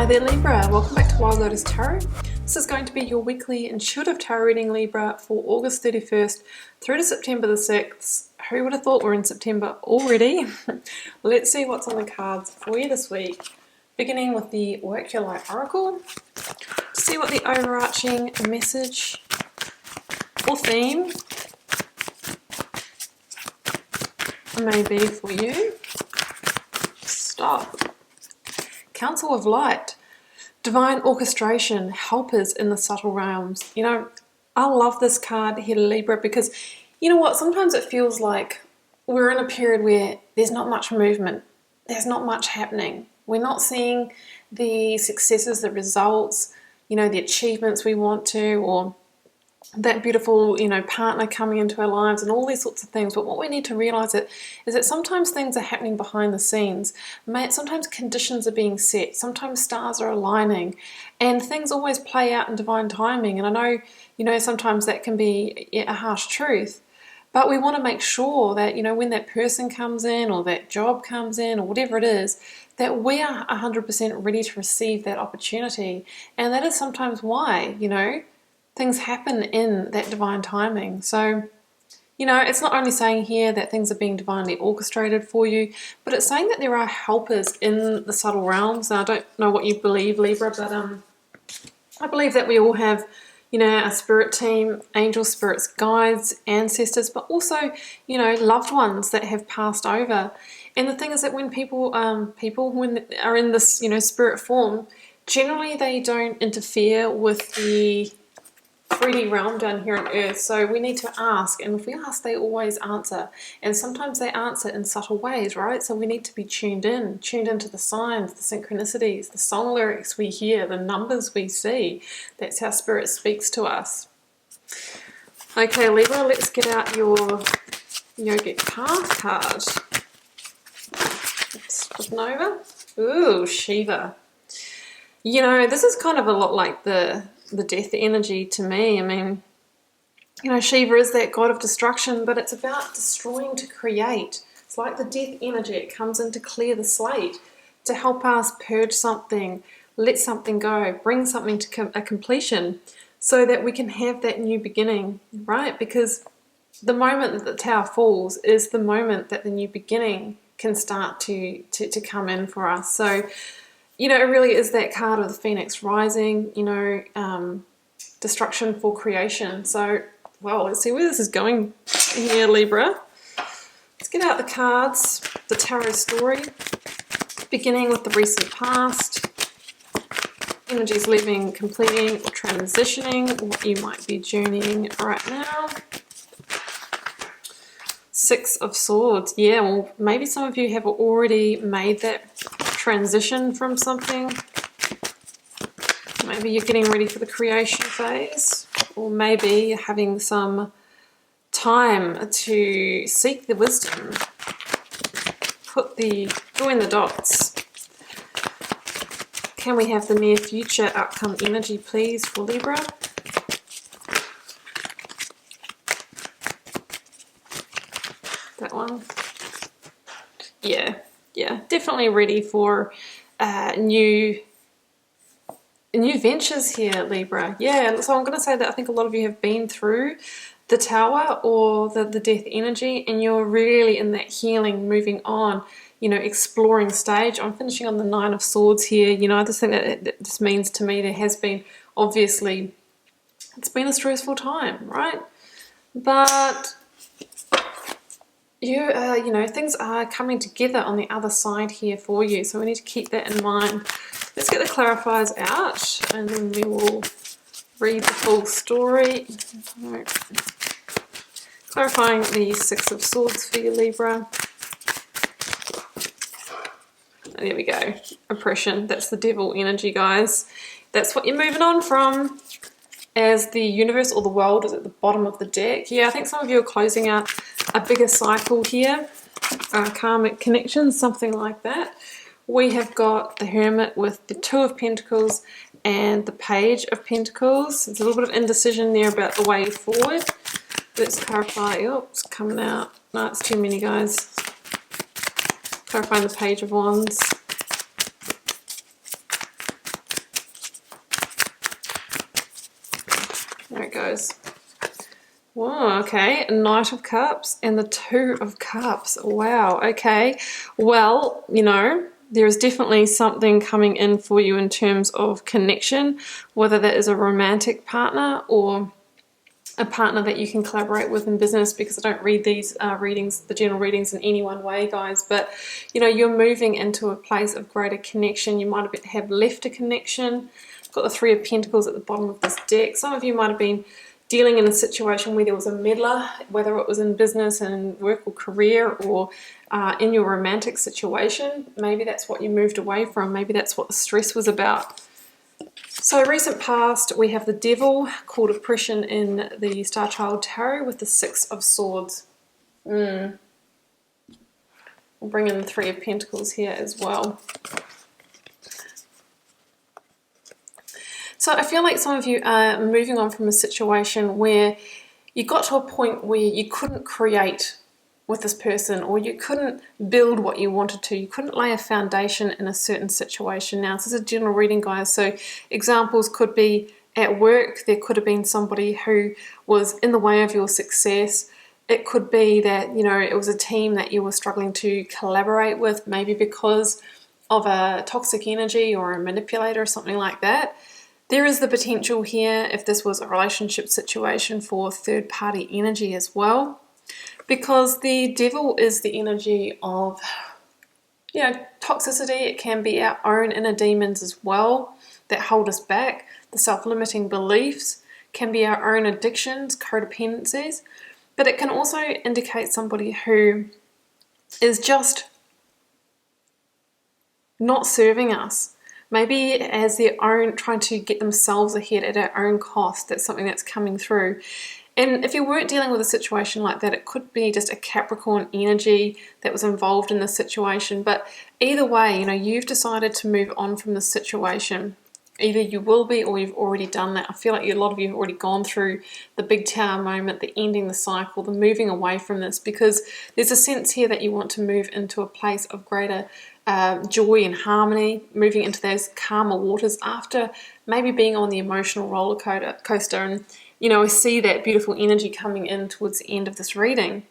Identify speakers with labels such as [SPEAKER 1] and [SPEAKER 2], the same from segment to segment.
[SPEAKER 1] Hi there Libra, welcome back to Wild Lotus Tarot. This is going to be your weekly intuitive tarot reading, Libra, for August 31st through to September the 6th. Who would have thought we're in September already? Let's see what's on the cards for you this week. Beginning with the Work Your Light Oracle, to see what the overarching message or theme may be for you. Stop. Council of Light, divine orchestration, helpers in the subtle realms. You know, I love this card here, Libra, because you know what? Sometimes it feels like we're in a period where there's not much movement. There's not much happening. We're not seeing the successes, the results, you know, the achievements we want to, or that beautiful, you know, partner coming into our lives and all these sorts of things. But what we need to realize is that sometimes things are happening behind the scenes. Sometimes conditions are being set. Sometimes stars are aligning, and things always play out in divine timing. And I know, you know, sometimes that can be a harsh truth, but we want to make sure that, you know, when that person comes in or that job comes in or whatever it is, that we are 100% ready to receive that opportunity. And that is sometimes why, you know, things happen in that divine timing. So, you know, it's not only saying here that things are being divinely orchestrated for you, but it's saying that there are helpers in the subtle realms. And I don't know what you believe, Libra, but I believe that we all have, you know, a spirit team, angels, spirits, guides, ancestors, but also, you know, loved ones that have passed over. And the thing is that when people when are in this, you know, spirit form, generally they don't interfere with the 3D realm down here on earth. So we need to ask, and if we ask, they always answer, and sometimes they answer in subtle ways, right? So we need to be tuned into the signs, the synchronicities, the song lyrics we hear, the numbers we see. That's how spirit speaks to us. Okay, Libra, let's get out your Yogic path card. Let's flip it over. Ooh, Shiva. You know, this is kind of a lot like the death energy to me. I mean, you know, Shiva is that god of destruction, but it's about destroying to create. It's like the death energy. It comes in to clear the slate, to help us purge something, let something go, bring something to a completion so that we can have that new beginning, right? Because the moment that the tower falls is the moment that the new beginning can start to come in for us. So, you know, it really is that card of the phoenix rising, you know, destruction for creation. So, well, let's see where this is going here, Libra. Let's get out the cards, the tarot story, beginning with the recent past, energies leaving, completing, or transitioning, what you might be journeying right now. Six of Swords. Yeah, well, maybe some of you have already made that transition from something. Maybe you're getting ready for the creation phase, or maybe you're having some time to seek the wisdom, join the dots. Can we have the near future outcome energy, please, for Libra? That one. Yeah, definitely ready for new ventures here, Libra. Yeah, so I'm going to say that I think a lot of you have been through the tower or the death energy, and you're really in that healing, moving on, you know, exploring stage. I'm finishing on the Nine of Swords here. You know, I just think that this means to me there has been, obviously, it's been a stressful time, right? But you know, things are coming together on the other side here for you, so we need to keep that in mind. Let's get the clarifiers out, and then we will read the full story. Right. Clarifying the Six of Swords for you, Libra. There we go. Oppression. That's the devil energy, guys. That's what you're moving on from, as the universe or the world is at the bottom of the deck. Yeah, I think some of you are closing out a bigger cycle here, karmic connections, something like that. We have got the Hermit with the Two of Pentacles and the Page of Pentacles. There's a little bit of indecision there about the way forward. Let's clarify. Oh, it's coming out. No, it's too many, guys. Clarifying the Page of Wands. guys. Wow, okay, Knight of Cups and the Two of Cups. Wow, okay. Well, you know, there is definitely something coming in for you in terms of connection, whether that is a romantic partner or a partner that you can collaborate with in business, because I don't read these readings, the general readings, in any one way, guys. But, you know, you're moving into a place of greater connection. You might have left a connection. Got the Three of Pentacles at the bottom of this deck. Some of you might have been dealing in a situation where there was a meddler, whether it was in business and work or career, or in your romantic situation. Maybe that's what you moved away from. Maybe that's what the stress was about. So recent past, we have the Devil, called oppression in the Starchild Tarot, with the Six of Swords. We'll bring in the Three of Pentacles here as well. So I feel like some of you are moving on from a situation where you got to a point where you couldn't create with this person, or you couldn't build what you wanted to. You couldn't lay a foundation in a certain situation. Now, this is a general reading, guys, so examples could be at work. There could have been somebody who was in the way of your success. It could be that, you know, it was a team that you were struggling to collaborate with, maybe because of a toxic energy or a manipulator or something like that. There is the potential here, if this was a relationship situation, for third-party energy as well. Because the Devil is the energy of, you know, toxicity. It can be our own inner demons as well that hold us back. The self-limiting beliefs can be our own addictions, codependencies. But it can also indicate somebody who is just not serving us. Maybe as their own, trying to get themselves ahead at their own cost. That's something that's coming through. And if you weren't dealing with a situation like that, it could be just a Capricorn energy that was involved in this situation. But either way, you know, you've decided to move on from this situation. Either you will be, or you've already done that. I feel like a lot of you have already gone through the big tower moment, the ending the cycle, the moving away from this, because there's a sense here that you want to move into a place of greater joy and harmony, moving into those calmer waters after maybe being on the emotional roller coaster. And, you know, I see that beautiful energy coming in towards the end of this reading.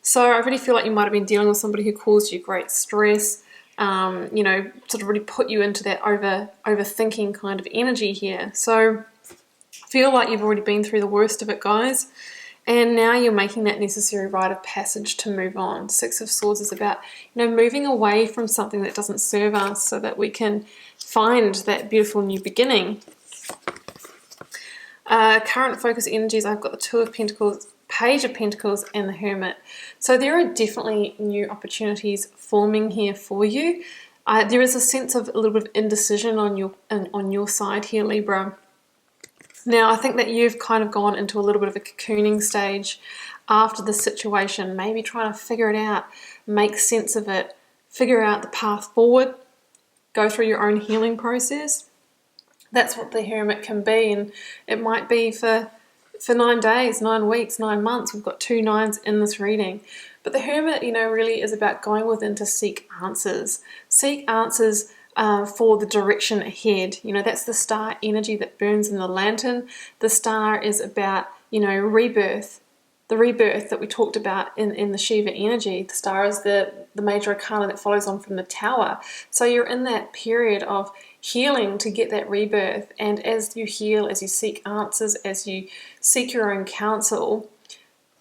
[SPEAKER 1] So I really feel like you might have been dealing with somebody who caused you great stress, you know, sort of really put you into that overthinking kind of energy here. So I feel like you've already been through the worst of it, guys. And now you're making that necessary rite of passage to move on. Six of Swords is about, you know, moving away from something that doesn't serve us so that we can find that beautiful new beginning. Current focus energies, I've got the Two of Pentacles, Page of Pentacles, and the Hermit. So there are definitely new opportunities forming here for you. There is a sense of a little bit of indecision on your side here, Libra. Now, I think that you've kind of gone into a little bit of a cocooning stage after the situation, maybe trying to figure it out, make sense of it, figure out the path forward, go through your own healing process. That's what the Hermit can be, and it might be for 9 days, 9 weeks, 9 months. We've got 2 nines in this reading. But the Hermit, you know, really is about going within to seek answers. Seek answers for the direction ahead. You know, that's the star energy that burns in the lantern. The star is about, you know, rebirth. The rebirth that we talked about in the Shiva energy. The star is the major arcana that follows on from the tower. So you're in that period of healing to get that rebirth. And as you heal, as you seek answers, as you seek your own counsel,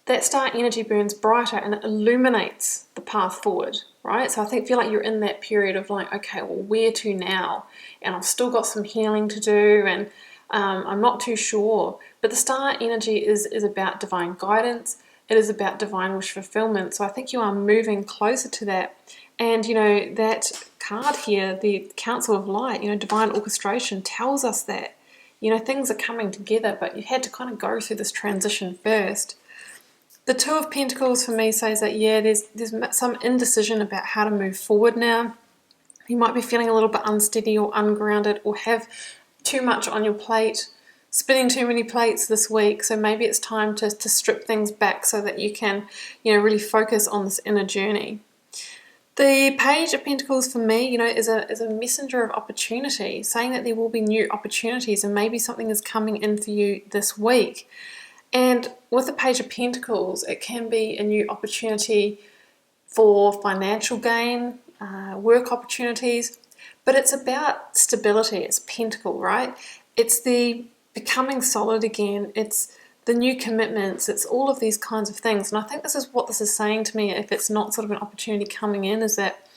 [SPEAKER 1] that star energy burns brighter and it illuminates the path forward, right? So I feel like you're in that period of like, okay, well, where to now? And I've still got some healing to do, and I'm not too sure. But the star energy is about divine guidance. It is about divine wish fulfillment. So I think you are moving closer to that. And, you know, that card here, the Council of Light, you know, divine orchestration tells us that, you know, things are coming together, but you had to kind of go through this transition first. The Two of Pentacles for me says that, yeah, there's some indecision about how to move forward now. You might be feeling a little bit unsteady or ungrounded, or have too much on your plate, spinning too many plates this week. So maybe it's time to strip things back so that you can, you know, really focus on this inner journey. The Page of Pentacles for me, you know, is a messenger of opportunity, saying that there will be new opportunities and maybe something is coming in for you this week. And with the Page of Pentacles, it can be a new opportunity for financial gain, work opportunities, but it's about stability. It's Pentacle, right? It's the becoming solid again. It's the new commitments. It's all of these kinds of things. And I think this is what this is saying to me, if it's not sort of an opportunity coming in, is that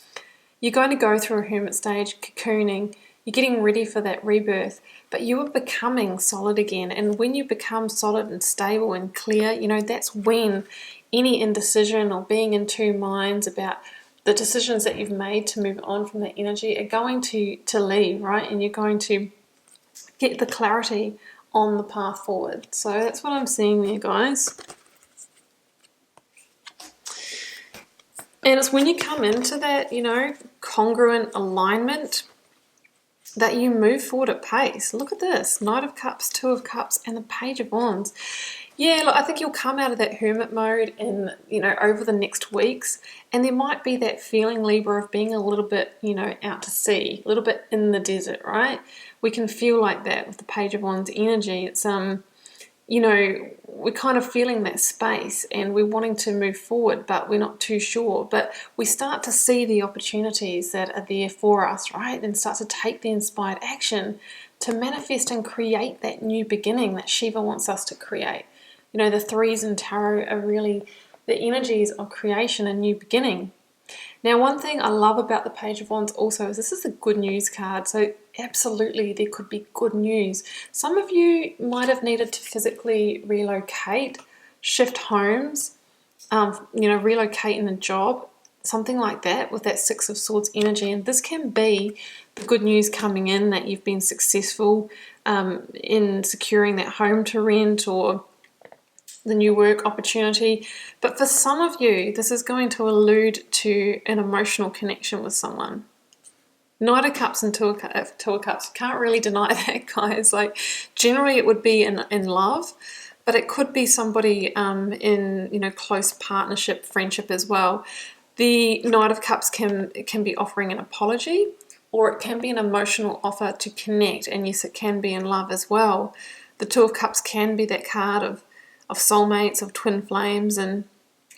[SPEAKER 1] you're going to go through a hermit stage, cocooning, you're getting ready for that rebirth, but you are becoming solid again. And when you become solid and stable and clear, you know, that's when any indecision or being in two minds about the decisions that you've made to move on from that energy are going to leave, right? And you're going to get the clarity on the path forward. So that's what I'm seeing there, guys. And it's when you come into that, you know, congruent alignment that you move forward at pace. Look at this, Knight of Cups, Two of Cups, and the Page of Wands. Yeah, look, I think you'll come out of that hermit mode in, you know, over the next weeks, and there might be that feeling, Libra, of being a little bit, you know, out to sea, a little bit in the desert, right? We can feel like that with the Page of Wands energy. It's you know, we're kind of feeling that space and we're wanting to move forward, but we're not too sure. But we start to see the opportunities that are there for us, right? And start to take the inspired action to manifest and create that new beginning that Shiva wants us to create. You know, the threes in tarot are really the energies of creation and new beginning. Now, one thing I love about the Page of Wands also is this is a good news card. So absolutely, there could be good news. Some of you might have needed to physically relocate, shift homes, you know, relocate in a job, something like that with that Six of Swords energy. And this can be the good news coming in that you've been successful in securing that home to rent or the new work opportunity. But for some of you, this is going to allude to an emotional connection with someone. Knight of Cups and Two of Cups. You can't really deny that, guys. Like, generally it would be in love, but it could be somebody in, you know, close partnership, friendship as well. The Knight of Cups can be offering an apology, or it can be an emotional offer to connect, and yes, it can be in love as well. The Two of Cups can be that card of soulmates, of twin flames, and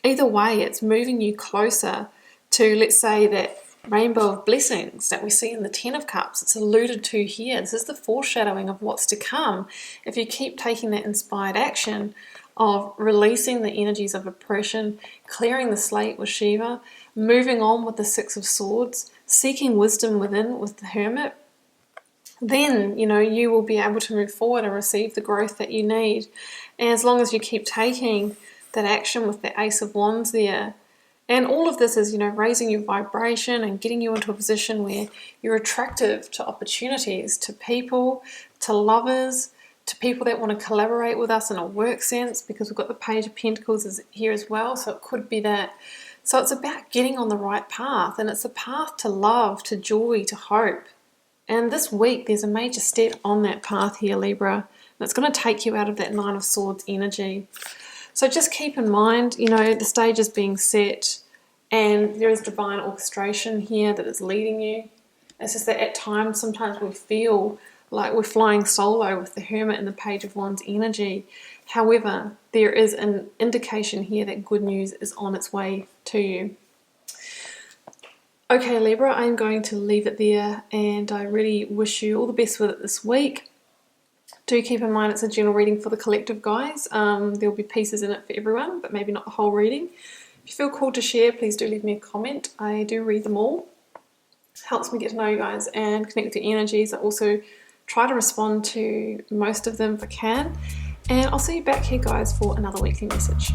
[SPEAKER 1] either way it's moving you closer to, let's say, that rainbow of blessings that we see in the Ten of Cups. It's alluded to here. This is the foreshadowing of what's to come if you keep taking that inspired action of releasing the energies of oppression, clearing the slate with Shiva, moving on with the Six of Swords, seeking wisdom within with the Hermit. Then, you know, you will be able to move forward and receive the growth that you need. And as long as you keep taking that action with the Ace of Wands there, and all of this is, you know, raising your vibration and getting you into a position where you're attractive to opportunities, to people, to lovers, to people that want to collaborate with us in a work sense, because we've got the Page of Pentacles here as well, so it could be that. So it's about getting on the right path, and it's a path to love, to joy, to hope. And this week, there's a major step on that path here, Libra. And it's going to take you out of that Nine of Swords energy. So just keep in mind, you know, the stage is being set and there is divine orchestration here that is leading you. It's just that at times, sometimes we feel like we're flying solo with the Hermit and the Page of Wands energy. However, there is an indication here that good news is on its way to you. Okay, Libra, I'm going to leave it there, and I really wish you all the best with it this week. Do keep in mind it's a general reading for the collective, guys. There'll be pieces in it for everyone, but maybe not the whole reading. If you feel called to share, please do leave me a comment. I do read them all. It helps me get to know you guys and connect with your energies. I also try to respond to most of them if I can. And I'll see you back here, guys, for another weekly message.